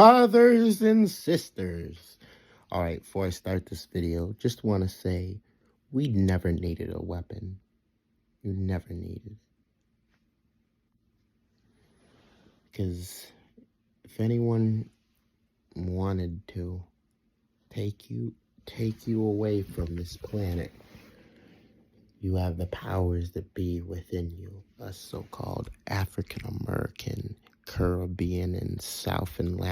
Brothers and sisters. All right, before I start this video, just want to say we never needed a weapon. You never needed. Because if anyone wanted to take you away from this planet, you have the powers that be within you. Us so-called African American, Caribbean, and South and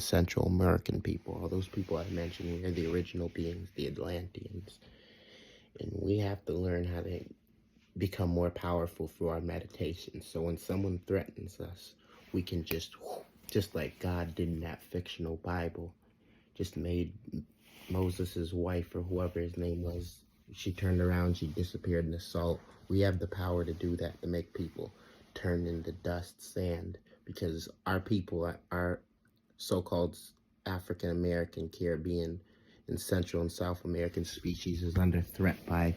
Central American people. All those people I mentioned, we're the original beings, the Atlanteans. And we have to learn how to become more powerful through our meditation. So when someone threatens us, we can just like God did in that fictional Bible, just made Moses' wife or whoever his name was, she turned around, she disappeared in the salt. We have the power to do that, to make people turn into dust, sand, because our people, our so-called African American, Caribbean, and Central and South American species is under threat by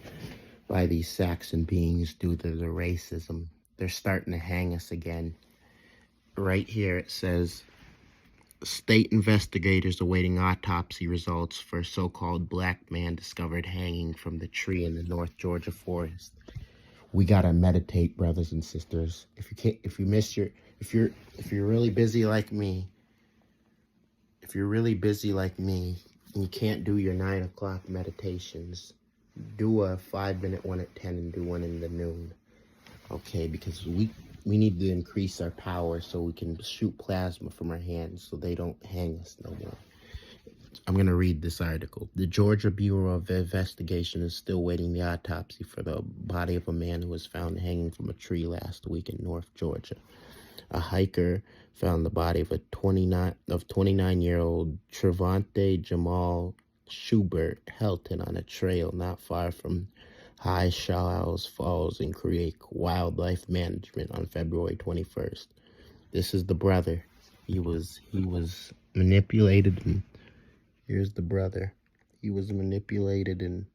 these Saxon beings due to the racism. They're starting to hang us again. Right here it says, state investigators awaiting autopsy results for so-called black man discovered hanging from the tree in the North Georgia forest. We gotta meditate, brothers and sisters. If you're really busy like me, and you can't do your 9 o'clock meditations, do a 5-minute one at 10 and do one in the noon. Okay, because we need to increase our power so we can shoot plasma from our hands so they don't hang us no more. I'm going to read this article. The Georgia Bureau of Investigation is still waiting the autopsy for the body of a man who was found hanging from a tree last week in North Georgia. A hiker found the body of 29-year-old Trevonte Jamal Shubert Helton on a trail not far from High Shallows Falls in Creek Wildlife Management on February 21st. This is the brother. He was manipulated, and here's the brother. He was manipulated, and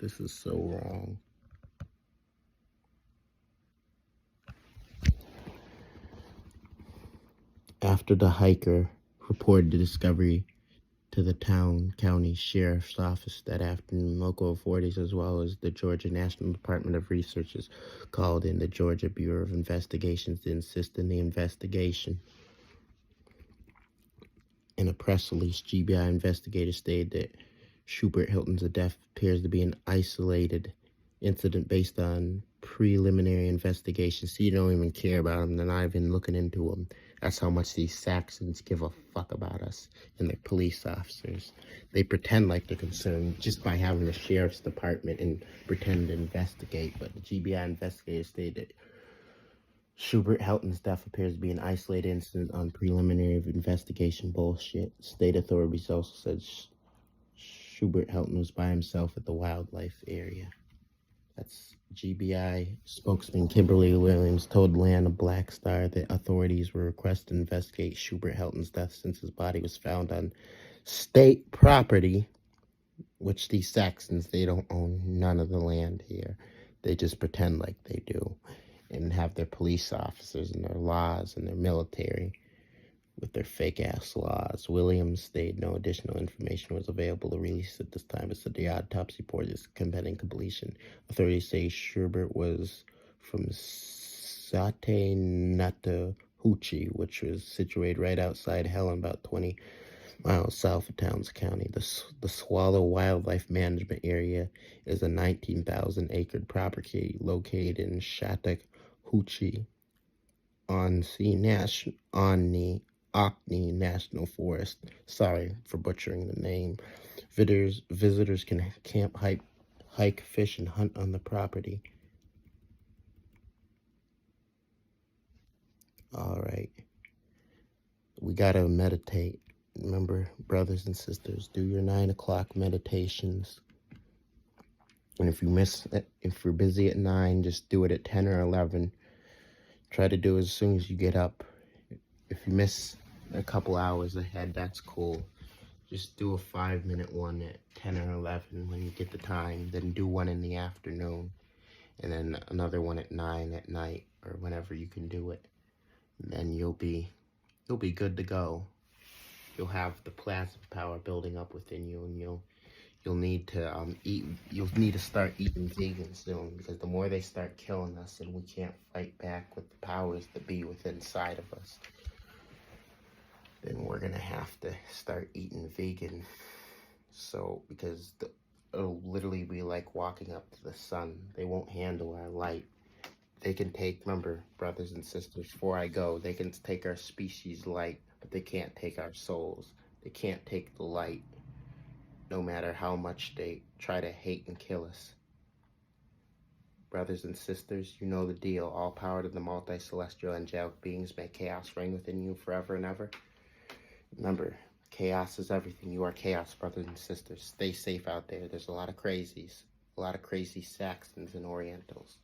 this is so wrong. After the hiker reported the discovery to the county sheriff's office that afternoon, local authorities as well as the Georgia National Department of Research called in the Georgia Bureau of Investigations to insist in the investigation. In a press release, GBI investigators stated that Shubert Hilton's death appears to be an isolated incident based on preliminary investigation. So you don't even care about him. They're not even looking into him. That's how much these Saxons give a fuck about us and their police officers. They pretend like they're concerned just by having a sheriff's department and pretend to investigate. But the GBI investigators stated that Shubert Helton's death appears to be an isolated incident on preliminary investigation bullshit. State authorities also said Shubert Helton was by himself at the wildlife area. That's GBI spokesman Kimberly Williams told Land of Black Star that authorities were requested to investigate Shubert Helton's death since his body was found on state property, which these Saxons, they don't own none of the land here. They just pretend like they do and have their police officers and their laws and their military with their fake-ass laws. Williams stated no additional information was available to release at this time, but said the autopsy report is pending completion. Authorities say Shubert was from Chateauneuf-Hoochie, which was situated right outside Helton, about 20 miles south of Towns County. The Swallow Wildlife Management Area is a 19,000-acre property located in Chateauneuf-Hoochie on Ocney National Forest. Sorry for butchering the name. Visitors can camp, hike, fish, and hunt on the property. All right. We gotta meditate. Remember, brothers and sisters, do your 9 o'clock meditations. And if you're busy at 9, just do it at 10 or 11. Try to do it as soon as you get up. If you miss a couple hours ahead, that's cool. Just do a 5-minute one at 10 or 11 when you get the time. Then do one in the afternoon. And then another one at 9 at night or whenever you can do it. And then you'll be you'll be good to go. You'll have the plasma power building up within you, and you'll need to eat. You'll need to start eating vegan soon, because the more they start killing us, and we can't fight back with the powers that be within inside of us, then we're gonna have to start eating vegan. So, because it'll literally be like walking up to the sun. They won't handle our light. They can take, remember, brothers and sisters, before I go, they can take our species light, but they can't take our souls. They can't take the light, no matter how much they try to hate and kill us. Brothers and sisters, you know the deal. All power to the multi-celestial angelic beings. May chaos reign within you forever and ever. Remember, chaos is everything. You are chaos, brothers and sisters. Stay safe out there. There's a lot of crazies. A lot of crazy Saxons and Orientals.